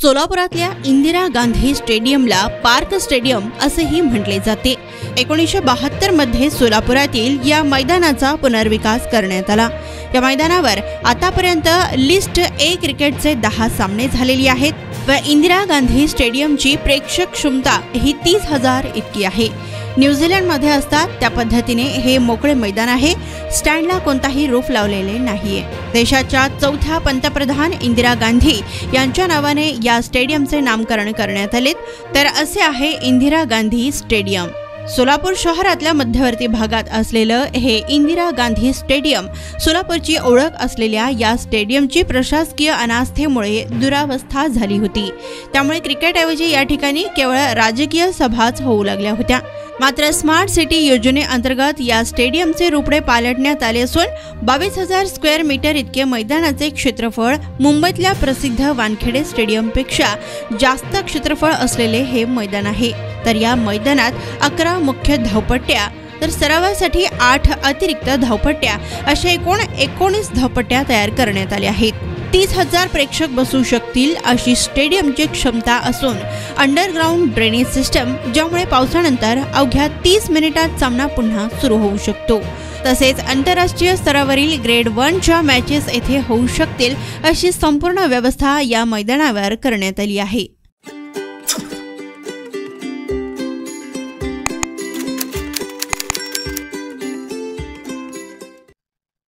सोलापुरातल्या Indira Gandhi स्टेडियमला park stadium असेही म्हटले जाते। 1972 मध्ये सोलापुरातील या मैदानाचा पुनर्विकास करण्यात आला। या मैदानावर आतापर्यंत लिस्ट ए क्रिकेटचे 10 सामने झालेले आहेत व इंदिरा गांधी स्टेडियमची प्रेक्षक क्षमता ही 30,000 इतकी आहे। न्यूझीलंड मध्ये असतात त्या पद्धतीने हे मोकळे मैदान आहे। स्टँडला कोणताही रूफ लावलेले नाहीये। देशाच्या चौथ्या पंतप्रधान इंदिरा गांधी यांच्या नावाने या स्टेडियमचे नामकरण करण्यात आले, तर असे आहे इंदिरा गांधी स्टेडियम। सोलापूर शहरातल्या मध्यवर्ती भागात असलेलं हे इंदिरा गांधी स्टेडियम सोलापूरची ओळख असलेल्या या स्टेडियमची प्रशासकीय अनास्थेमुळे दुरावस्था झाली होती। त्यामुळे क्रिकेटऐवजी या ठिकाणी केवळ राजकीय सभाच होऊ लागल्या होत्या। मात्र स्मार्ट सिटी योजनेअंतर्गत या स्टेडियमचे रूपडे पालटण्यात आले असून 22,000 स्क्वेअर मीटर इतके मैदानाचे क्षेत्रफळ मुंबईतल्या प्रसिद्ध वानखेडे स्टेडियमपेक्षा जास्त क्षेत्रफळ असलेले हे मैदान आहे। तर या मैदानात 11 मुख्य धावपट्ट्या तर सरावासाठी 8 अतिरिक्त धावपट्ट्या अशा एकूण 19 धावपट्ट्या तयार करण्यात आल्या आहेत। 30,000 प्रेक्षक बसू शकतील अशी स्टेडियमची क्षमता असून अंडरग्राउंड ड्रेनेज सिस्टम, ज्यामुळे पावसानंतर अवघ्या 30 मिनिटात सामना पुन्हा सुरू होऊ शकतो। तसेच आंतरराष्ट्रीय स्तरावरील ग्रेड 1च्या मॅचेस येथे होऊ शकतील अशी संपूर्ण व्यवस्था या मैदानावर करण्यात आली आहे।